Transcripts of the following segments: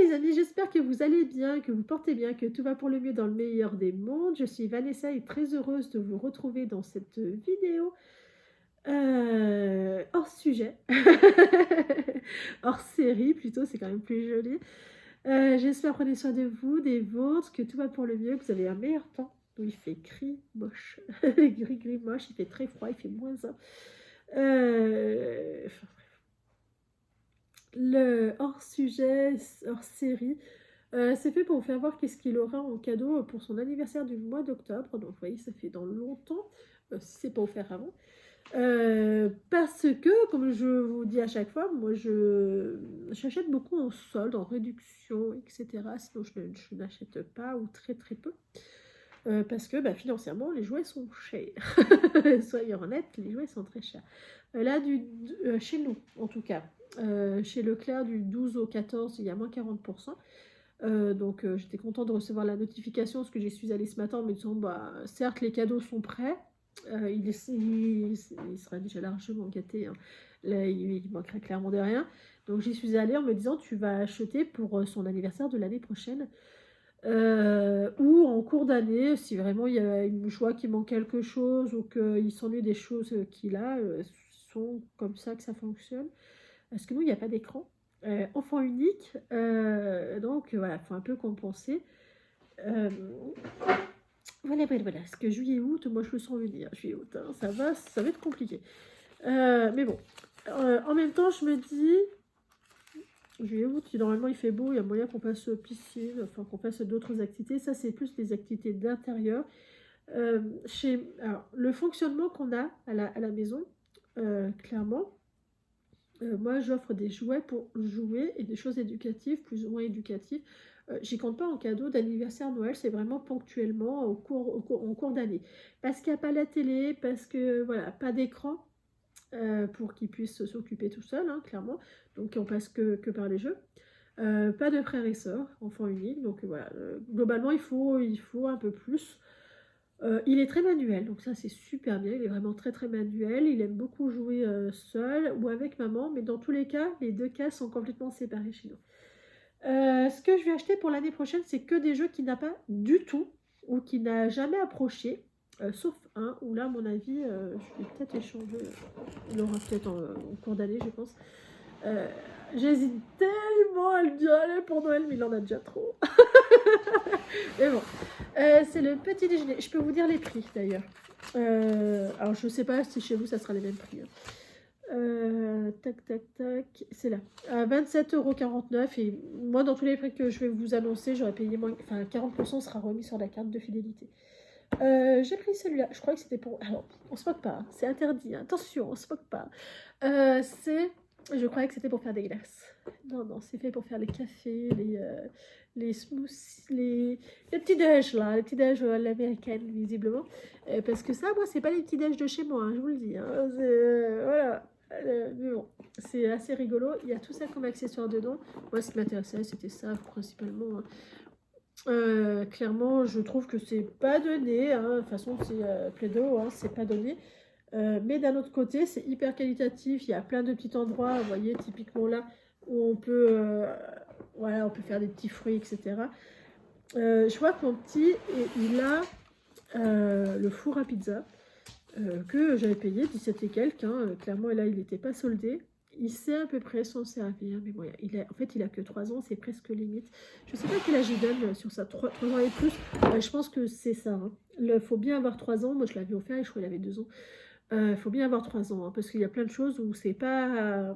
les amis, j'espère que vous allez bien, que vous portez bien, que tout va pour le mieux dans le meilleur des mondes. Je suis Vanessa et très heureuse de vous retrouver dans cette vidéo hors sujet, hors série plutôt, c'est quand même plus joli. J'espère prenez soin de vous, des vôtres, que tout va pour le mieux, que vous avez un meilleur temps. Où il fait gris, moche, gris, moche, il fait très froid, il fait -1. Enfin, le hors sujet, hors série. C'est fait pour vous faire voir qu'est-ce qu'il aura en cadeau pour son anniversaire du mois d'octobre. Donc, vous voyez, ça fait dans longtemps, si c'est pas offert avant. Parce que, comme je vous dis à chaque fois, moi, j'achète beaucoup en solde, en réduction, etc. Sinon, je n'achète pas ou très très peu. Parce que financièrement, les jouets sont chers. Soyons honnêtes, les jouets sont très chers. Là, chez nous, en tout cas, chez Leclerc, du 12 au 14, il y a moins 40%. Donc j'étais contente de recevoir la notification parce que j'y suis allée ce matin en me disant certes les cadeaux sont prêts, il sera déjà largement gâté, hein. Là, il manquerait clairement de rien. Donc j'y suis allée en me disant tu vas acheter pour son anniversaire de l'année prochaine ou en cours d'année si vraiment il y a une joie qui manque quelque chose ou qu'il s'ennuie des choses qu'il a, sont comme ça que ça fonctionne. Parce que nous il n'y a pas d'écran. Enfant unique, donc voilà, il faut un peu compenser. Euh, voilà. Parce que juillet-août, moi je le sens venir. Juillet-août, hein, ça va être compliqué. Mais bon, en même temps, je me dis, juillet-août, normalement il fait beau, il y a moyen qu'on fasse piscine, enfin qu'on fasse d'autres activités. Ça, c'est plus des activités d'intérieur. Alors, le fonctionnement qu'on a à la maison, clairement, moi, j'offre des jouets pour jouer et des choses éducatives, plus ou moins éducatives. J'y compte pas en cadeau d'anniversaire Noël, c'est vraiment ponctuellement en cours d'année. Parce qu'il n'y a pas la télé, parce que voilà, pas d'écran pour qu'ils puissent s'occuper tout seuls, hein, clairement. Donc on passe que par les jeux. Pas de frères et sœurs, enfants uniques. Donc voilà, globalement il faut un peu plus. Il est très manuel, donc ça c'est super bien, il est vraiment très très manuel, il aime beaucoup jouer seul ou avec maman, mais dans tous les cas, les deux cas sont complètement séparés chez nous. Ce que je vais acheter pour l'année prochaine, c'est que des jeux qu'il n'a pas du tout, ou qu'il n'a jamais approché, sauf un, où là, à mon avis, je vais peut-être échanger, il aura peut-être en cours d'année, je pense. Euh, J'hésite tellement à le dire, allez, pour Noël, mais il en a déjà trop. Mais bon, c'est le petit déjeuner. Je peux vous dire les prix d'ailleurs. Alors je sais pas si chez vous ça sera les mêmes prix, hein. Tac, c'est là. À 27,49 € et moi dans tous les prix que je vais vous annoncer, j'aurais payé moins. Enfin 40% sera remis sur la carte de fidélité. J'ai pris celui-là. Je crois que c'était pour. Alors on se moque pas, hein. C'est interdit, hein. Attention, on se moque pas. Je croyais que c'était pour faire des glaces. Non, c'est fait pour faire les cafés, les smoothies, les petits déj là, les petits déj à l'américaine visiblement. Parce que ça, moi, c'est pas les petits déj de chez moi, hein, je vous le dis, hein. Voilà. Mais bon, c'est assez rigolo. Il y a tout ça comme accessoire dedans. Moi, ce qui m'intéressait, c'était ça principalement, hein. Clairement, je trouve que c'est pas donné, hein. De toute façon, c'est Play-Doh, hein, c'est pas donné. Mais d'un autre côté, c'est hyper qualitatif. Il y a plein de petits endroits, vous voyez, typiquement là, où on peut, voilà, on peut faire des petits fruits, etc. Je vois que mon petit, il a le four à pizza que j'avais payé 17 et quelques, hein. Clairement, là, il n'était pas soldé. Il sait à peu près s'en servir, mais bon, en fait, il a que 3 ans, c'est presque limite. Je sais pas quel âge il donne sur ça, 3 ans et plus. Je pense que c'est ça, hein. Il faut bien avoir 3 ans. Moi, je l'avais offert et je crois qu'il avait 2 ans. Il faut bien avoir 3 ans, hein, parce qu'il y a plein de choses où c'est pas...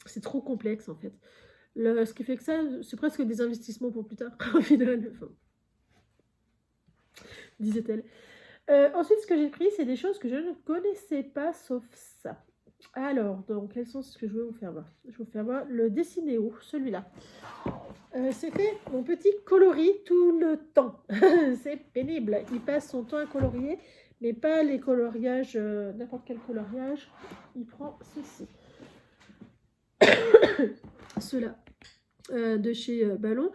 c'est trop complexe, en fait. Ce qui fait que ça, c'est presque des investissements pour plus tard, au final, enfin, disait-elle. Ensuite, ce que j'ai pris, c'est des choses que je ne connaissais pas, sauf ça. Alors, dans quel sens que je vais vous faire voir? Je vais vous faire voir le Dessinéo, celui-là. C'était mon petit coloris tout le temps. C'est pénible. Il passe son temps à colorier, mais pas les coloriages, n'importe quel coloriage. Il prend ceci. Ceux-là, de chez Ballon.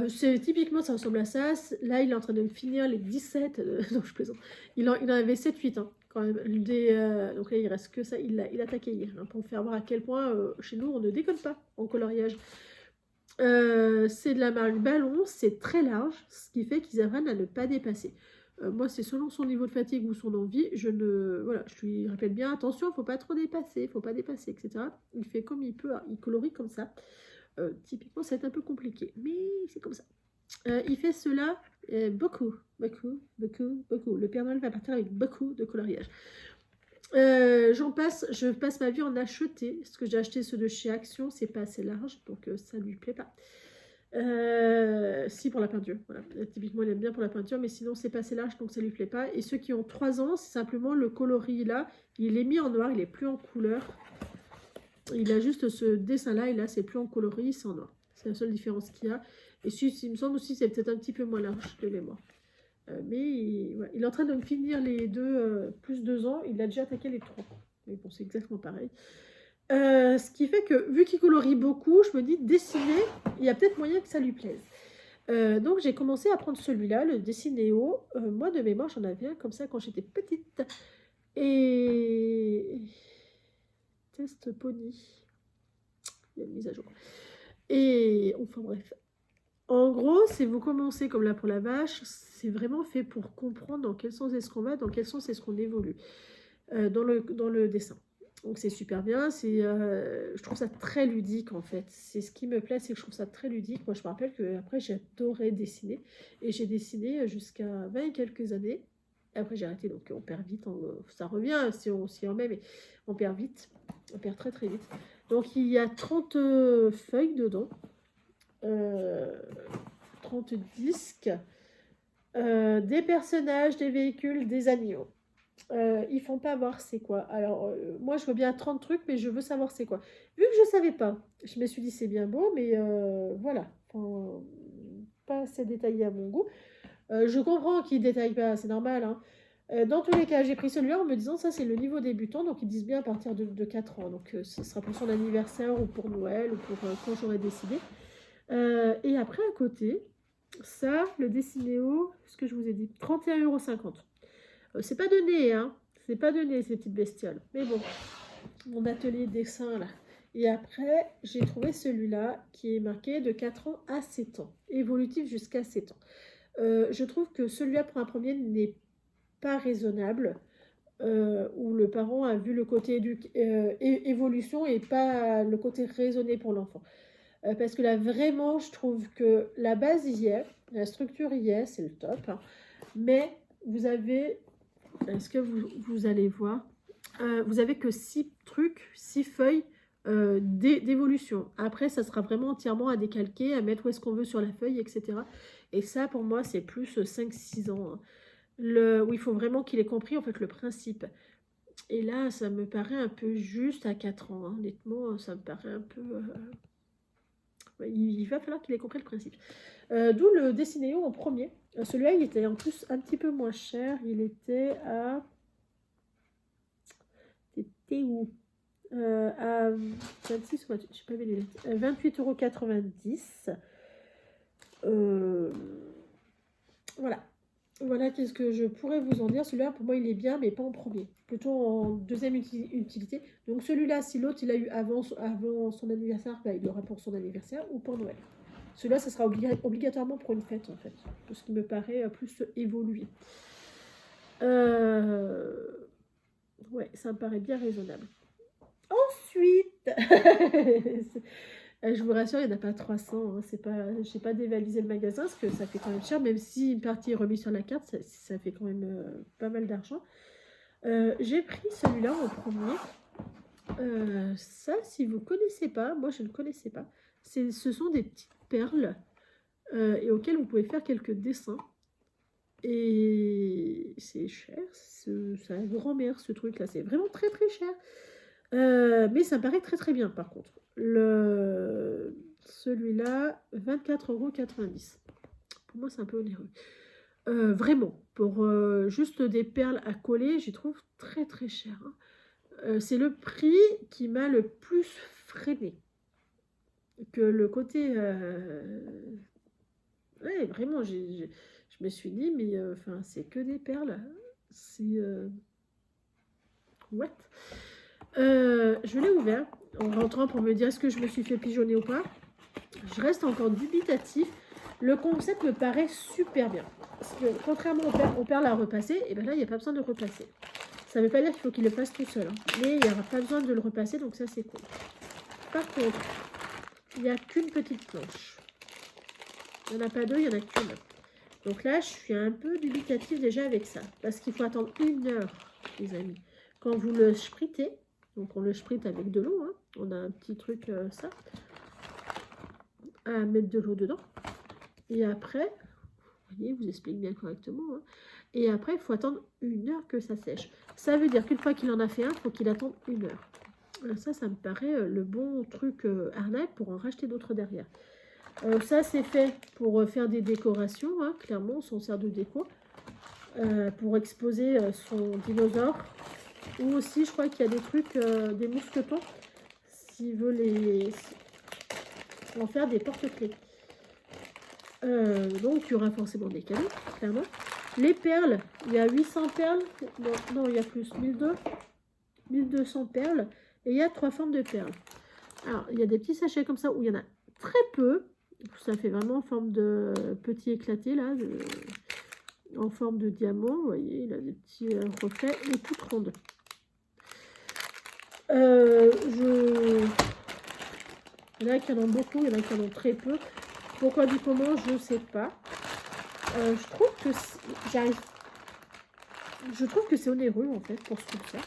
C'est typiquement, ça ressemble à ça. Là, il est en train de finir les 17. Non, je plaisante. Il en avait 7-8, hein, quand même. Donc là, il reste que ça. Il a attaqué hier, hein, pour faire voir à quel point, chez nous, on ne déconne pas en coloriage. C'est de la marque Ballon, c'est très large, ce qui fait qu'ils apprennent à ne pas dépasser. Moi, c'est selon son niveau de fatigue ou son envie, voilà, je lui répète bien, attention, il ne faut pas trop dépasser, il ne faut pas dépasser, etc. Il fait comme il peut, il colorie comme ça. Typiquement, ça va être un peu compliqué, mais c'est comme ça. Il fait cela beaucoup. Le Père Noël va partir avec beaucoup de coloriage. Je passe ma vie en acheter, parce que j'ai acheté ceux de chez Action, c'est pas assez large, donc ça lui plaît pas. Si, pour la peinture, voilà. Typiquement il aime bien pour la peinture, mais sinon c'est pas assez large, donc ça lui plaît pas. Et ceux qui ont 3 ans, c'est simplement le coloris là, il est mis en noir, il est plus en couleur. Il a juste ce dessin là, et là c'est plus en coloris, c'est en noir. C'est la seule différence qu'il y a. Et il me semble aussi c'est peut-être un petit peu moins large de mémoire. Mais il est en train de me finir les deux, plus 2 ans, il a déjà attaqué les 3. Mais bon, c'est exactement pareil. Ce qui fait que, vu qu'il colorie beaucoup, je me dis, dessiner, il y a peut-être moyen que ça lui plaise. Donc j'ai commencé à prendre celui-là, le Dessinéo. Moi, de mémoire, j'en avais un comme ça quand j'étais petite. Et... Test Pony. Il y a une mise à jour. Et, enfin bref. En gros, si vous commencez comme là pour la vache, c'est vraiment fait pour comprendre dans quel sens est-ce qu'on va, dans quel sens est-ce qu'on évolue dans le dessin. Donc c'est super bien, je trouve ça très ludique en fait. C'est ce qui me plaît, c'est que je trouve ça très ludique. Moi je me rappelle qu'après j'adorais dessiner et j'ai dessiné jusqu'à 20 et quelques années. Après j'ai arrêté, donc on perd vite, ça revient si on s'y remet, mais on perd vite, on perd très très vite. Donc il y a 30 feuilles dedans. 30 disques, des personnages, des véhicules, des animaux. Ils font pas voir c'est quoi. Alors, moi, je veux bien 30 trucs, mais je veux savoir c'est quoi. Vu que je savais pas, je me suis dit c'est bien beau, mais voilà. Enfin, pas assez détaillé à mon goût. Je comprends qu'ils détaillent pas, c'est normal. Hein. Dans tous les cas, j'ai pris celui-là en me disant ça c'est le niveau débutant, donc ils disent bien à partir de 4 ans. Donc ce sera pour son anniversaire ou pour Noël ou pour quand j'aurai décidé. Et après, à côté, ça, le Dessinéo, ce que je vous ai dit, 31,50 €. C'est pas donné, hein. C'est pas donné, ces petites bestioles. Mais bon, mon atelier dessin, là. Et après, j'ai trouvé celui-là qui est marqué de 4 ans à 7 ans. Évolutif jusqu'à 7 ans. Je trouve que celui-là, pour un premier, n'est pas raisonnable. Où le parent a vu le côté évolution et pas le côté raisonné pour l'enfant. Parce que là, vraiment, je trouve que la base y est, la structure y est, c'est le top. Hein. Mais vous avez, est-ce que vous allez voir, vous avez que 6 trucs, 6 feuilles d'évolution. Après, ça sera vraiment entièrement à décalquer, à mettre où est-ce qu'on veut sur la feuille, etc. Et ça, pour moi, c'est plus 5-6 ans. Hein. Où il faut vraiment qu'il ait compris, en fait, le principe. Et là, ça me paraît un peu juste à 4 ans. Hein. Honnêtement, ça me paraît un peu... Il va falloir qu'il ait compris le principe. D'où le Dessinéo en premier. Celui-là, il était en plus un petit peu moins cher. Il était à... C'était où à 26 ou 28, je sais pas mes lunettes. 28,90 €. Voilà. Voilà qu'est-ce que je pourrais vous en dire. Celui-là, pour moi, il est bien, mais pas en premier. Plutôt en deuxième utilité. Donc celui-là, si l'autre, il a eu avant son anniversaire, bah, il l'aura pour son anniversaire ou pour Noël. Celui-là, ça sera obligatoirement pour une fête, en fait. Ce qui me paraît plus évolué. Ouais, ça me paraît bien raisonnable. Ensuite, je vous rassure, il n'y en a pas 300. Hein, je n'ai pas dévalisé le magasin parce que ça fait quand même cher, même si une partie est remise sur la carte, ça fait quand même pas mal d'argent. J'ai pris celui-là en premier. Ça, si vous ne connaissez pas, moi je ne connaissais pas, ce sont des petites perles et auxquelles vous pouvez faire quelques dessins. Et c'est cher, c'est à grand-mère ce truc-là, c'est vraiment très très cher. Mais ça me paraît très très bien par contre. Celui-là, 24,90 €. Pour moi, c'est un peu onéreux. Vraiment, pour juste des perles à coller, j'y trouve très très cher. Hein. C'est le prix qui m'a le plus freiné. Que le côté... Ouais, vraiment, je me suis dit, mais enfin, c'est que des perles. C'est... What? Je l'ai ouvert en rentrant pour me dire est-ce que je me suis fait pigeonner ou pas. Je reste encore dubitatif. Le concept me paraît super bien. Parce que contrairement au perles à repasser, et ben là, il n'y a pas besoin de repasser. Ça ne veut pas dire qu'il faut qu'il le fasse tout seul. Hein. Mais il n'y aura pas besoin de le repasser, donc ça, c'est cool. Par contre, il n'y a qu'une petite planche. Il n'y en a pas deux, il n'y en a qu'une. Donc là, je suis un peu dubitatif déjà avec ça. Parce qu'il faut attendre 1 heure, les amis. Quand vous le spritez, donc on le sprite avec de l'eau. Hein. On a un petit truc, ça. À mettre de l'eau dedans. Et après, vous voyez, je vous explique bien correctement. Hein. Et après, il faut attendre 1 heure que ça sèche. Ça veut dire qu'une fois qu'il en a fait un, il faut qu'il attende 1 heure. Ça me paraît le bon truc arnaque pour en racheter d'autres derrière. Ça, c'est fait pour faire des décorations. Hein. Clairement, on s'en sert de déco. Pour exposer son dinosaure. Ou aussi, je crois qu'il y a des trucs, des mousquetons. S'il veut les... en faire des porte-clés. Donc, il y aura forcément des cadeaux, clairement. Les perles, il y a 800 perles. Non, il y a plus. 1200 perles. Et il y a 3 formes de perles. Alors, il y a des petits sachets comme ça où il y en a très peu. Ça fait vraiment en forme de petit éclaté, là. En forme de diamant. Vous voyez, il a des petits reflets. Et toutes rondes. Il y en a qui en ont beaucoup, il y en a qui en ont très peu. Pourquoi du comment, je ne sais pas. Je trouve que c'est onéreux en fait pour ce truc-là.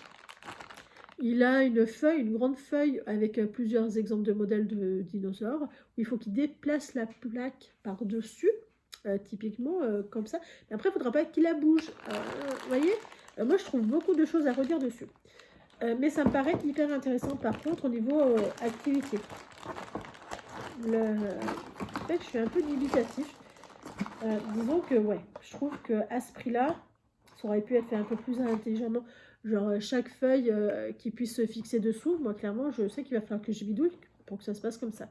Il a une feuille, une grande feuille avec plusieurs exemples de modèles de dinosaures. Où il faut qu'il déplace la plaque par-dessus, typiquement comme ça. Mais après, il ne faudra pas qu'il la bouge. Vous voyez, moi je trouve beaucoup de choses à redire dessus. Mais ça me paraît hyper intéressant par contre au niveau activité. En fait, je suis un peu dubitatif. Disons que ouais, je trouve qu'à ce prix-là, ça aurait pu être fait un peu plus intelligemment. Genre chaque feuille qui puisse se fixer dessous. Moi, clairement, je sais qu'il va falloir que je bidouille pour que ça se passe comme ça.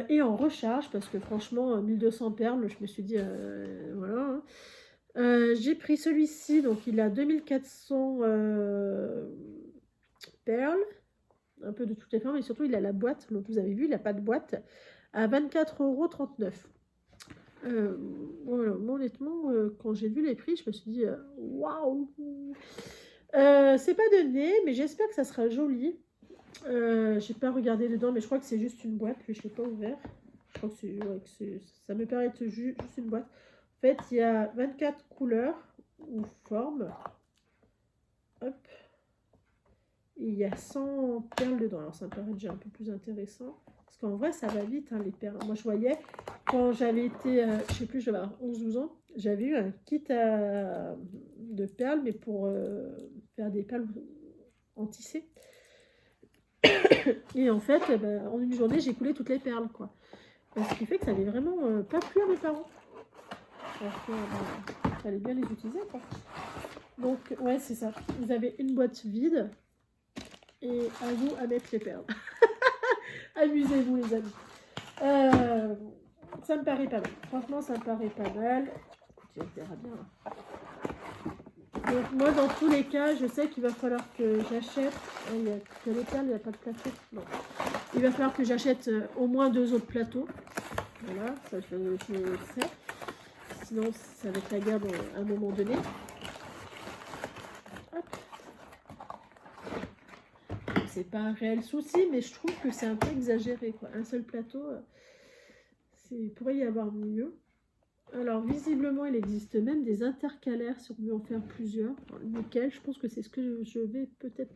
Et en recharge, parce que franchement, 1200 perles, je me suis dit, voilà. Hein. J'ai pris celui-ci, donc il a 2400 perles. Un peu de toutes les formes, et surtout, il a la boîte. Donc, vous avez vu, il n'a pas de boîte. À 24,39 €. Voilà, honnêtement, quand j'ai vu les prix, je me suis dit waouh! C'est pas donné, mais j'espère que ça sera joli. J'ai pas regardé dedans, mais je crois que c'est juste une boîte, puis je l'ai pas ouvert. Je crois que ça me paraît être juste une boîte. En fait, il y a 24 couleurs ou formes. Hop. Et il y a 100 perles dedans. Alors, ça me paraît déjà un peu plus intéressant. Parce qu'en vrai, ça va vite, hein, les perles. Moi, je voyais, quand j'avais été, je sais plus, je devais avoir 11-12 ans, j'avais eu un kit de perles, mais pour faire des perles en tissé. Et en fait, en une journée, j'ai coulé toutes les perles, quoi. Ce qui fait que ça n'avait vraiment pas plu à mes parents. Parce qu'il fallait bien les utiliser, quoi. Donc, ouais, c'est ça. Vous avez une boîte vide. Et à vous à mettre les perles. Amusez-vous les amis. Ça me paraît pas mal. Franchement, ça me paraît pas mal. Écoutez, on verra bien. Donc moi, dans tous les cas, je sais qu'il va falloir que j'achète. Il y a que les perles, il n'y a pas de plateau. Non. Il va falloir que j'achète au moins 2 autres plateaux. Voilà, ça je le sais. Sinon, ça va être la guerre à un moment donné. C'est pas un réel souci, mais je trouve que c'est un peu exagéré, quoi. Un seul plateau, il pourrait y avoir mieux. Alors, visiblement, il existe même des intercalaires si on veut en faire plusieurs. Nickel, je pense que c'est ce que je vais peut-être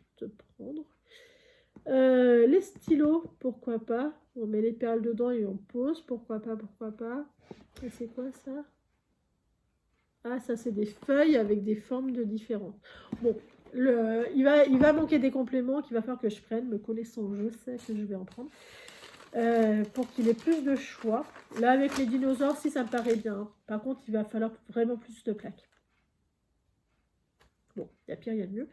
prendre. Les stylos, pourquoi pas. On met les perles dedans et on pose, pourquoi pas, pourquoi pas. Et c'est quoi ça? Ah, ça, c'est des feuilles avec des formes de différentes. Bon. Il va manquer des compléments qu'il va falloir que je prenne. Me connaissant, je sais que je vais en prendre. Pour qu'il ait plus de choix. Là, avec les dinosaures, si ça me paraît bien. Par contre, il va falloir vraiment plus de plaques. Bon, il y a pire, il y a mieux.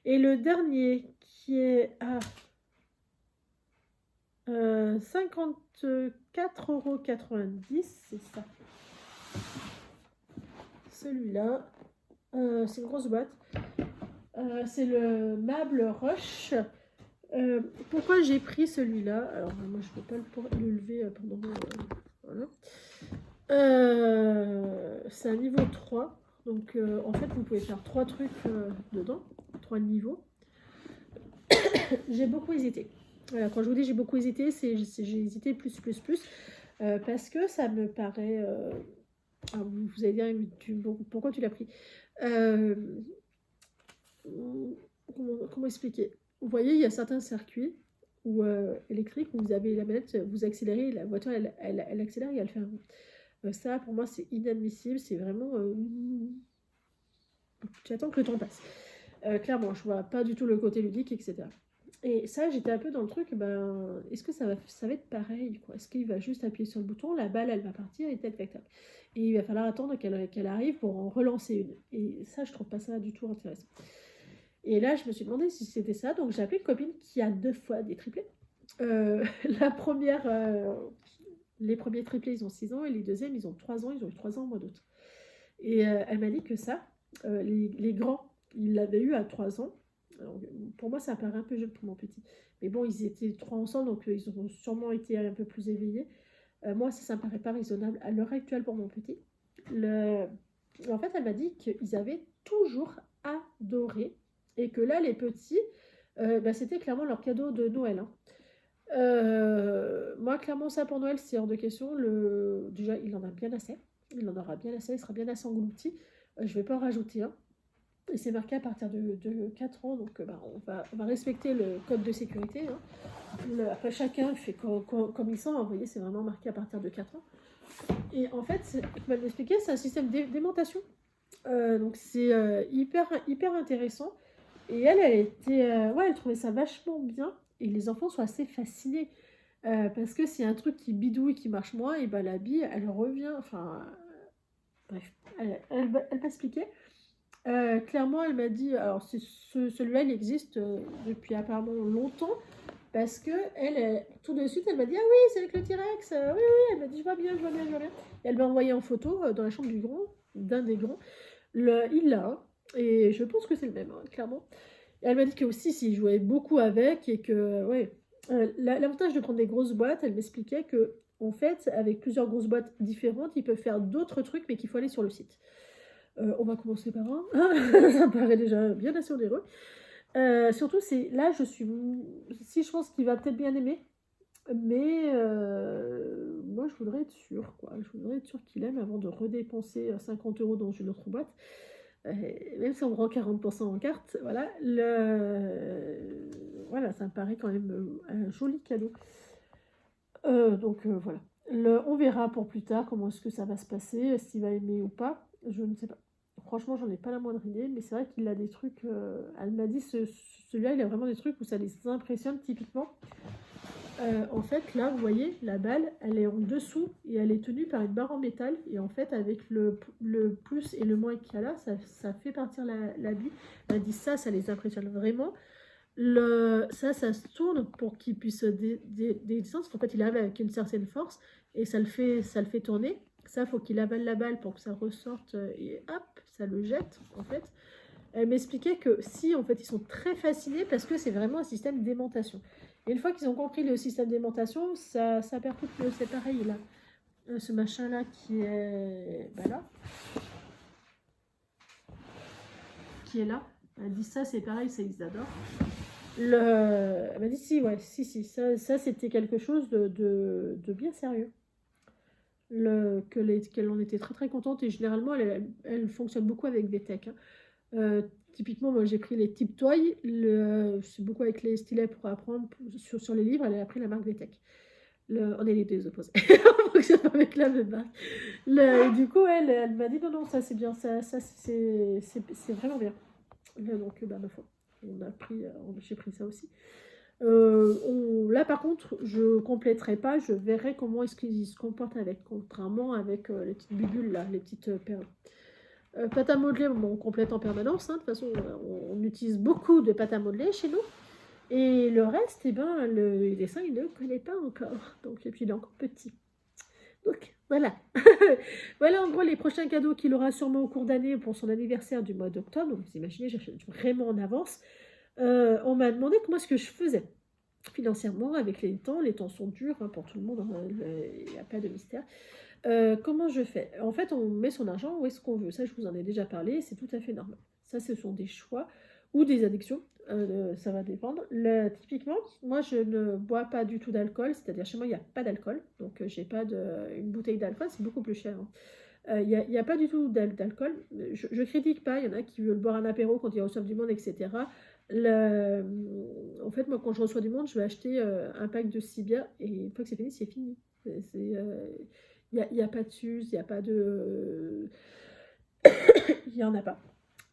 Et le dernier qui est à 54,90 €, c'est ça. Celui-là, c'est une grosse boîte. C'est le Mable Rush. Pourquoi j'ai pris celui-là? Alors, moi, je ne peux pas le lever pendant... voilà. C'est un niveau 3. Donc, en fait, vous pouvez faire 3 trucs dedans. 3 niveaux. J'ai beaucoup hésité. Voilà, quand je vous dis j'ai beaucoup hésité, j'ai hésité plus. Parce que ça me paraît... vous allez dire, pourquoi tu l'as pris? Comment expliquer? Vous voyez, il y a certains circuits électriques où vous avez la manette, vous accélérez, la voiture elle accélère et elle fait un rond. Ça, pour moi, c'est inadmissible. C'est vraiment... tu attends que le temps passe. Clairement, je vois pas du tout le côté ludique, etc. Et ça, j'étais un peu dans le truc, est-ce que ça va être pareil, quoi? Est-ce qu'il va juste appuyer sur le bouton, la balle, elle va partir et tac. Et il va falloir attendre qu'elle arrive pour en relancer une. Et ça, je trouve pas ça du tout intéressant. Et là, je me suis demandé si c'était ça. Donc, j'ai appelé une copine qui a 2 fois des triplés. La première, les premiers triplés, ils ont 6 ans. Et les deuxièmes, ils ont 3 ans. Ils ont eu 3 ans au mois d'août. Et elle m'a dit que ça, les grands, ils l'avaient eu à 3 ans. Alors, pour moi, ça paraît un peu jeune pour mon petit. Mais bon, ils étaient 3 ensemble, donc ils ont sûrement été un peu plus éveillés. Moi, ça me paraît pas raisonnable à l'heure actuelle pour mon petit. En fait, elle m'a dit qu'ils avaient toujours adoré et que là, les petits, c'était clairement leur cadeau de Noël. Hein. Moi, clairement, ça pour Noël, c'est hors de question. Déjà, il en a bien assez. Il en aura bien assez, il sera bien assez englouti. Je vais pas en rajouter un. Et c'est marqué à partir de 4 ans, donc on va respecter le code de sécurité. Hein. Après, chacun fait comme il sent. Vous voyez, c'est vraiment marqué à partir de 4 ans. Et en fait, comme elle m'expliquait, c'est un système d'aimantation. Donc c'est hyper intéressant. Et elle trouvait ça vachement bien. Et les enfants sont assez fascinés. Parce que s'il y a un truc qui bidouille, qui marche moins, et la bille, elle revient. Enfin, bref, elle m'expliquait. Clairement, elle m'a dit, alors celui-là, il existe depuis apparemment longtemps. Parce que tout de suite, elle m'a dit, ah oui, c'est avec le T-Rex. Oui, elle m'a dit, je vois bien. Et elle m'a envoyé en photo dans la chambre d'un des grands. Il l'a, et je pense que c'est le même, hein, clairement. Et elle m'a dit que aussi, s'il jouait beaucoup avec, et que, ouais, l'avantage de prendre des grosses boîtes, elle m'expliquait que, en fait, avec plusieurs grosses boîtes différentes, ils peuvent faire d'autres trucs, mais qu'il faut aller sur le site. On va commencer par un. Ça me paraît déjà bien assez onéreux. Surtout, là, si je pense qu'il va peut-être bien aimer, mais moi, je voudrais être sûre, quoi. Je voudrais être sûre qu'il aime avant de redépenser 50 € dans une autre boîte. Même si on me rend 40% en carte, voilà. Voilà, ça me paraît quand même un joli cadeau. Donc, voilà. On verra pour plus tard comment est-ce que ça va se passer, s'il va aimer ou pas. Je ne sais pas. Franchement, j'en ai pas la moindre idée, mais c'est vrai qu'il a des trucs... elle m'a dit, celui-là, il a vraiment des trucs où ça les impressionne, typiquement. En fait, là, vous voyez, la balle, elle est en dessous et elle est tenue par une barre en métal. Et en fait, avec le plus et le moins qu'il y a là, ça fait partir la bille. Elle m'a dit ça les impressionne vraiment. Ça se tourne pour qu'il puisse descendre. En fait, il arrive avec une certaine force et ça le fait tourner. Ça, faut qu'il avale la balle pour que ça ressorte et hop, ça le jette, en fait. Elle m'expliquait que si, en fait, ils sont très fascinés parce que c'est vraiment un système d'aimantation. Et une fois qu'ils ont compris le système d'aimantation, ça percute que c'est pareil, là. Ce machin-là qui est... là. Qui est là. Elle dit ça, c'est pareil, ça, ils adorent. Elle m'a dit si, ça c'était quelque chose de bien sérieux. Qu'elle en était très contente, et généralement elle fonctionne beaucoup avec des techs. Hein. Typiquement, moi j'ai pris les Tip Toy, c'est beaucoup avec les stylets pour apprendre sur les livres, elle a pris la marque VTech. On est les deux opposés, on fonctionne avec la même marque. Du coup, elle m'a dit non, ça c'est bien, ça c'est vraiment bien. Donc, ma foi, j'ai pris ça aussi. Là par contre je compléterai pas, je verrai comment est-ce qu'ils se comportent avec, contrairement avec les petites bibules là, les petites pâtes à modeler, on complète en permanence, hein. De toute façon on utilise beaucoup de pâtes à modeler chez nous, et le reste, le dessin il ne connaît pas encore, donc, et puis il est encore petit, donc voilà. Voilà en gros les prochains cadeaux qu'il aura sûrement au cours d'année pour son anniversaire du mois d'octobre. Donc vous imaginez, j'achète vraiment en avance. On m'a demandé comment est-ce que je faisais. financièrement, avec les temps sont durs hein, pour tout le monde, hein, il n'y a pas de mystère. Comment je fais? En fait, on met son argent où est-ce qu'on veut. Ça, je vous en ai déjà parlé, c'est tout à fait normal. Ça, ce sont des choix ou des addictions, ça va dépendre. Typiquement, moi, je ne bois pas du tout d'alcool, c'est-à-dire chez moi, il n'y a pas d'alcool. Donc, j'ai pas une bouteille d'alcool, c'est beaucoup plus cher, hein. Il n'y a pas du tout d'alcool. Je critique pas, il y en a qui veulent boire un apéro quand ils reçoivent du monde, etc. Le- En fait, moi, quand je reçois du monde, je vais acheter un pack de 6 bières et une fois que c'est fini, c'est fini. Il y a pas de suze, il n'y a pas de... Il n'y en a pas.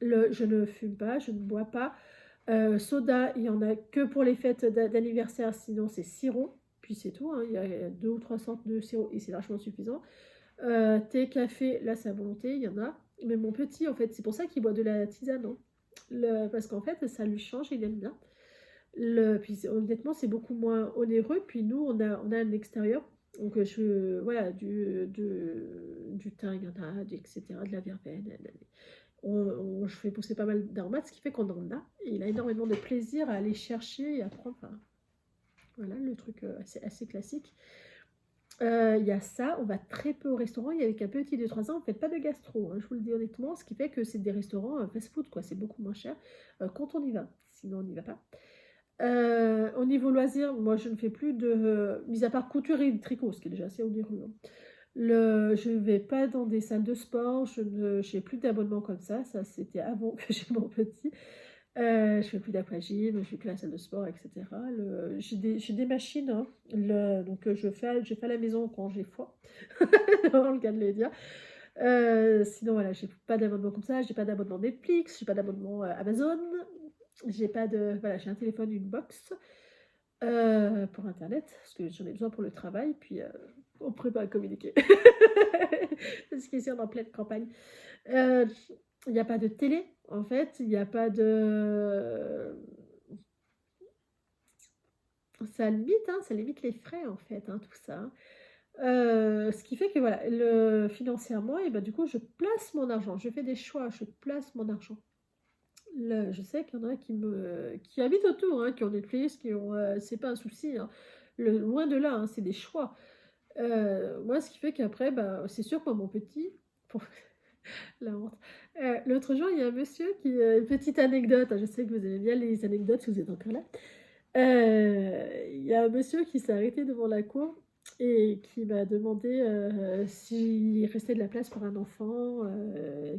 Je ne fume pas, je ne bois pas. Soda, il n'y en a que pour les fêtes d'anniversaire, sinon c'est sirop, puis c'est tout, hein. Il y a 2 ou 3 sortes de sirop et c'est largement suffisant. Thé, café, là c'est à volonté, il y en a. Mais mon petit, en fait, c'est pour ça qu'il boit de la tisane, hein. Parce qu'en fait, ça lui change, il aime bien. Puis honnêtement, c'est beaucoup moins onéreux. Puis nous, on a un extérieur. Donc, voilà, du thym, il y en a, etc., de la verveine. Je fais pousser pas mal d'aromates, ce qui fait qu'on en a. Et il a énormément de plaisir à aller chercher et à prendre. Enfin, voilà, le truc assez classique. Il y a ça, on va très peu au restaurant. Il y a avec un petit de 3 ans, on ne fait pas de gastro, hein, je vous le dis honnêtement, ce qui fait que c'est des restaurants fast-food, quoi. C'est beaucoup moins cher quand on y va. Sinon, on n'y va pas. Au niveau loisirs, moi je ne fais plus mis à part couture et tricot, ce qui est déjà assez onéreux, hein. Je ne vais pas dans des salles de sport, je n'ai plus d'abonnement comme ça c'était avant que j'ai mon petit. Je fais plus d'aquagym, je fais plus la salle de sport, etc. J'ai des machines, hein. Donc je fais à la maison quand j'ai foi, dans le cas de le dire. Sinon voilà, j'ai pas d'abonnement comme ça, j'ai pas d'abonnement Netflix, j'ai pas d'abonnement Amazon, j'ai pas de voilà, j'ai un téléphone, une box pour internet parce que j'en ai besoin pour le travail, puis on prépare à communiquer. Parce qu'ici on est en pleine campagne. Il n'y a pas de télé en fait, il n'y a pas de ça limite les frais en fait, hein, tout ça, hein. Ce qui fait que voilà, financièrement, et ben, du coup, je place mon argent, je fais des choix, je place mon argent. Je sais qu'il y en a qui habitent autour, hein, qui ont Netflix, c'est pas un souci, hein. Loin de là, hein, c'est des choix. Moi, ce qui fait qu'après, bah, c'est sûr que mon petit, pour la honte. L'autre jour, il y a un monsieur une petite anecdote, hein, je sais que vous aimez bien les anecdotes si vous êtes encore là. Il y a un monsieur qui s'est arrêté devant la cour et qui m'a demandé s'il restait de la place pour un enfant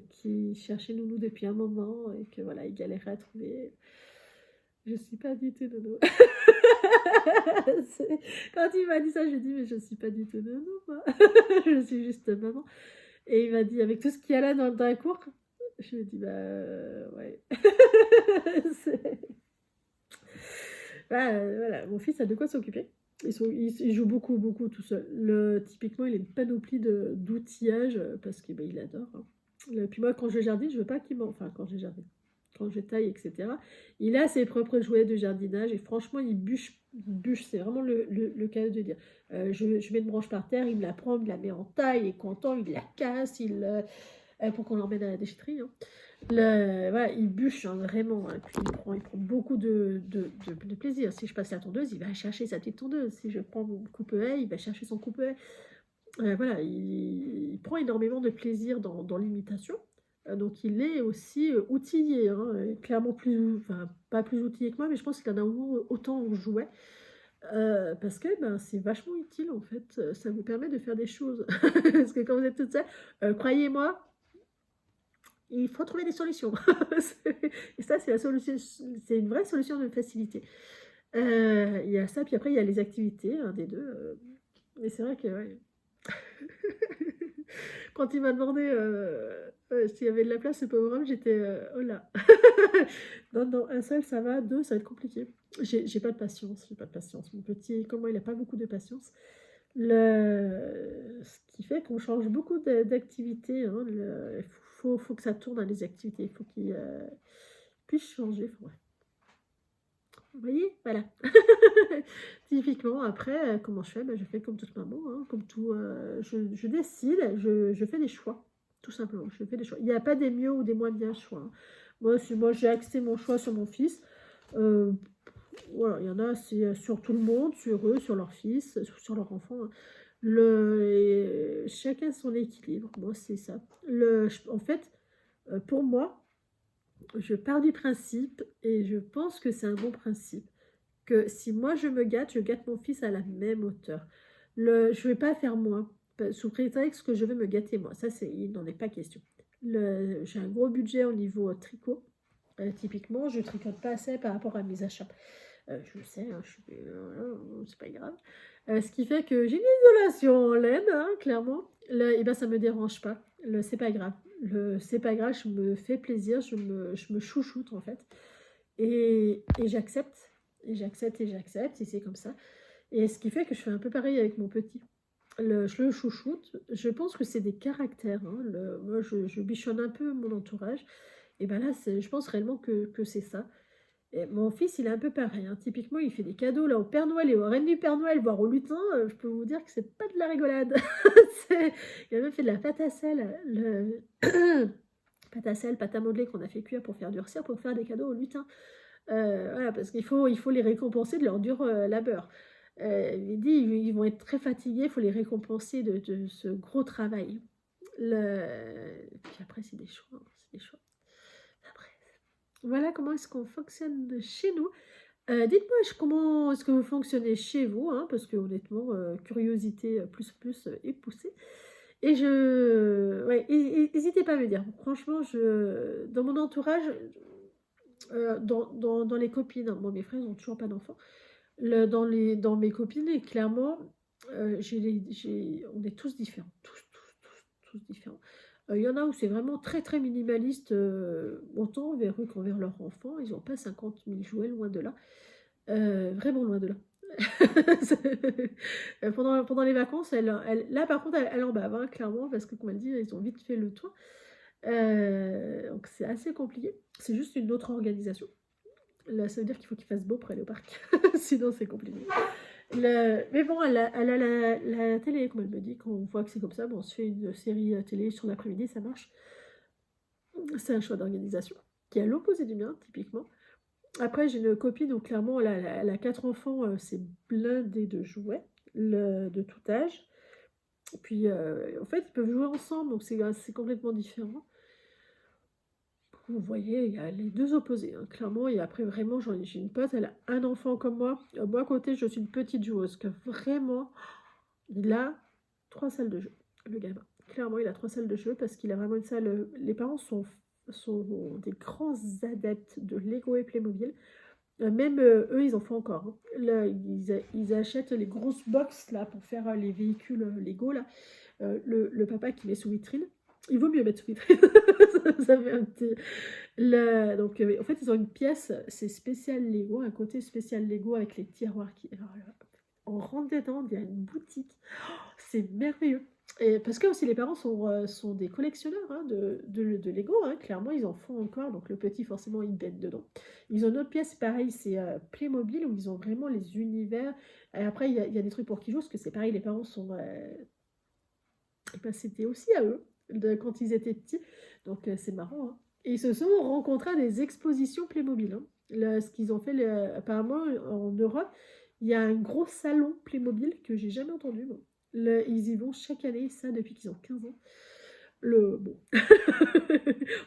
qui cherchait nounou depuis un moment et que voilà, il galérait à trouver. Je suis pas du tout nounou. Quand il m'a dit ça, je lui ai dit mais je suis pas du tout nounou, moi. Je suis juste maman. Et il m'a dit avec tout ce qu'il y a là dans la cour, je lui ai dit bah ouais. Voilà, mon fils a de quoi s'occuper. Il joue beaucoup, beaucoup tout seul. Typiquement, il a une panoplie d'outillage parce qu'il il adore, hein. Puis moi, quand je jardine, je veux pas qu'il m'en... Enfin, quand je jardine, quand je taille, etc. Il a ses propres jouets de jardinage et franchement, il bûche. C'est vraiment le cas de dire. Je mets une branche par terre, il me la prend, il me la met en taille, il est content, il la casse, pour qu'on l'emmène à la déchetterie, hein. Voilà, il bûche, hein, vraiment, hein. Puis il prend beaucoup de plaisir. Si je passe la tondeuse, il va chercher sa petite tondeuse. Si je prends mon coupe-haie, il va chercher son coupe-haie. Voilà, il prend énormément de plaisir dans l'imitation. Donc il est aussi outillé, hein, clairement enfin, pas plus outillé que moi, mais je pense qu'il en a autant en jouet. Parce que ben, c'est vachement utile en fait, ça vous permet de faire des choses. Parce que quand vous êtes toute seule, croyez-moi, il faut trouver des solutions. Et ça, c'est la solution, c'est une vraie solution de facilité. Il y a ça, puis après, il y a les activités, un des deux. Mais c'est vrai que, ouais. Quand il m'a demandé s'il y avait de la place, ce pauvre homme, j'étais oh là. Non, non, un seul, ça va, deux, ça va être compliqué. J'ai pas de patience, j'ai pas de patience. Mon petit, comment il a pas beaucoup de patience. Ce qui fait qu'on change beaucoup d'activités, hein. Il faut que ça tourne dans les activités, il faut qu'il puisse changer. Ouais. Vous voyez, voilà. Typiquement, après, comment je fais? Ben, je fais comme toute maman, hein, comme tout. Je décide, je fais des choix, tout simplement. Je fais des choix. Il n'y a pas des mieux ou des moins bien choix, hein. Moi, j'ai axé mon choix sur mon fils. voilà, il y en a, c'est sur tout le monde, sur eux, sur leur fils, sur leur enfant, hein. Chacun son équilibre. Moi, c'est ça. En fait, pour moi, je pars du principe, et je pense que c'est un bon principe, que si moi je gâte mon fils à la même hauteur. Je ne vais pas faire moins, sous prétexte que je veux me gâter moi. Ça, il n'en est pas question. J'ai un gros budget au niveau tricot. Typiquement, je tricote pas assez par rapport à mes achats. Je le sais, hein, c'est pas grave. Ce qui fait que j'ai une isolation en laine, hein, clairement. Et ben, ça me dérange pas. C'est pas grave. C'est pas grave, je me fais plaisir, je me chouchoute en fait. Et j'accepte. Et j'accepte, et c'est comme ça. Et ce qui fait que je fais un peu pareil avec mon petit. Je le chouchoute. Je pense que c'est des caractères, hein. Moi, je bichonne un peu mon entourage. Et ben là, je pense réellement que c'est ça. Et mon fils, il est un peu pareil, hein. Typiquement, il fait des cadeaux là au Père Noël et au Reine du Père Noël, voire au lutin. Je peux vous dire que c'est pas de la rigolade. Il a même fait de la pâte à sel. Pâte à sel, pâte à modeler qu'on a fait cuire pour faire durcir, pour faire des cadeaux au lutin. Voilà, parce qu'il faut les récompenser de leur dur labeur. Il dit ils vont être très fatigués, il faut les récompenser de ce gros travail. Puis après, c'est des choix. Hein, c'est des choix. Après, voilà comment est-ce qu'on fonctionne de chez nous. Dites-moi comment est-ce que vous fonctionnez chez vous, hein, parce que honnêtement, curiosité plus est poussée. Et ouais, n'hésitez pas à me dire. Franchement, dans mon entourage, dans les copines, hein, bon, mes frères n'ont toujours pas d'enfants. Dans mes copines, et clairement, on est tous différents. Tous différents. Il y en a où c'est vraiment très très minimaliste, autant envers eux qu'envers leurs enfants. Ils n'ont pas 50 000 jouets, loin de là. Vraiment loin de là. Pendant les vacances, là par contre, elle en bave, hein, clairement, parce que comme elle dit, ils ont vite fait le tour. Donc c'est assez compliqué. C'est juste une autre organisation. Là, ça veut dire qu'il faut qu'il fasse beau pour aller au parc. Sinon, c'est compliqué. Mais bon, elle a la télé, comme elle me dit, quand on voit que c'est comme ça, bon, on se fait une série télé sur l'après-midi, ça marche. C'est un choix d'organisation qui est à l'opposé du mien, typiquement. Après, j'ai une copine où clairement, elle a 4 enfants, c'est blindé de jouets, de tout âge. Puis, en fait, ils peuvent jouer ensemble, donc c'est complètement différent. Vous voyez, il y a les deux opposés, hein, clairement. Et après, vraiment, j'ai une pote, elle a un enfant comme moi. Moi, à côté, je suis une petite joueuse, que vraiment, il a 3 salles de jeu, le gamin. Clairement, il a 3 salles de jeu parce qu'il a vraiment une salle. Les parents sont des grands adeptes de Lego et Playmobil. Même eux, ils en font encore, hein. Là, ils achètent les grosses box là pour faire les véhicules Lego là. Le papa qui met sous vitrine. Il vaut mieux mettre sous vitrine. Ça fait un petit. Donc, en fait, ils ont une pièce, c'est spécial Lego, un côté spécial Lego avec les tiroirs qui. Alors, là, on rentre dedans, il y a une boutique. Oh, c'est merveilleux. Et parce que aussi les parents sont des collectionneurs, hein, de Lego, hein. Clairement, ils en font encore. Donc, le petit, forcément, il bête dedans. Ils ont une autre pièce, pareil, c'est Playmobil, où ils ont vraiment les univers. Et après, il y a des trucs pour qu'ils jouent, parce que c'est pareil, les parents sont. Et ben, c'était aussi à eux, quand ils étaient petits. Donc, c'est marrant, hein. Et ils se sont rencontrés à des expositions Playmobil, hein. Là, ce qu'ils ont fait, apparemment, en Europe, il y a un gros salon Playmobil que j'ai jamais entendu, moi. Ils y vont chaque année, ça, depuis qu'ils ont 15 ans. Bon.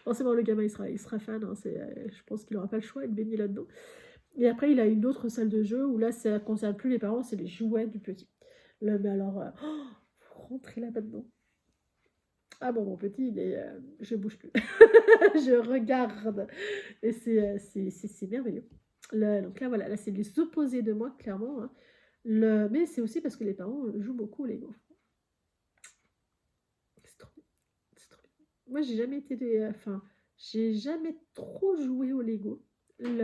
Forcément, le gamin, il sera fan, hein, je pense qu'il n'aura pas le choix, de baigner là-dedans. Et après, il a une autre salle de jeu où là, ça ne concerne plus les parents, c'est les jouets du petit. Là, mais alors, faut rentrer là-dedans. Ah bon, mon petit, je bouge plus. Je regarde. Et c'est merveilleux. Donc là, voilà, là, c'est les opposés de moi, clairement, hein. Mais c'est aussi parce que les parents jouent beaucoup au Lego. C'est trop bien. C'est trop bien. Moi, j'ai jamais été enfin, j'ai jamais trop joué au Lego. Moi,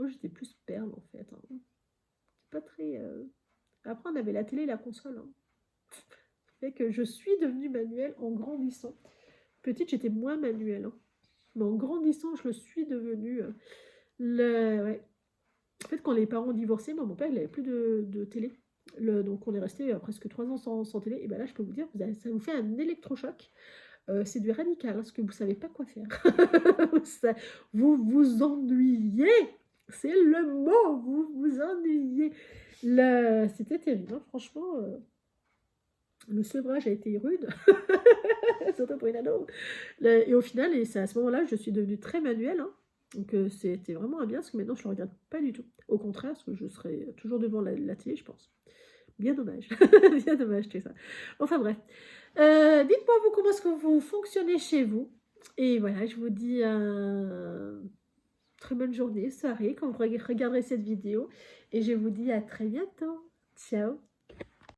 j'étais plus perle, en fait, hein. C'est pas très. Après, on avait la télé et la console, hein. Fait que je suis devenue manuelle en grandissant. Petite, j'étais moins manuelle, hein. Mais en grandissant, je le suis devenue. Ouais. En fait, quand les parents ont divorcé, moi, mon père, il n'avait plus de télé. Donc, on est resté presque 3 ans sans télé. Et bien là, je peux vous dire, ça vous fait un électrochoc. C'est du radical, hein, parce que vous ne savez pas quoi faire. Vous vous ennuyez. C'est le mot, vous vous ennuyez. C'était terrible, hein, franchement. Le sevrage a été rude, surtout pour une ado. Et au final, et c'est à ce moment-là que je suis devenue très manuelle. Hein. Donc c'était vraiment un bien, parce que maintenant je ne le regarde pas du tout. Au contraire, parce que je serai toujours devant la télé, je pense. Bien dommage. Bien dommage, tout ça. Enfin bref. Dites-moi vous comment est-ce que vous fonctionnez chez vous. Et voilà, je vous dis très bonne journée, soirée, quand vous regarderez cette vidéo. Et je vous dis à très bientôt. Ciao.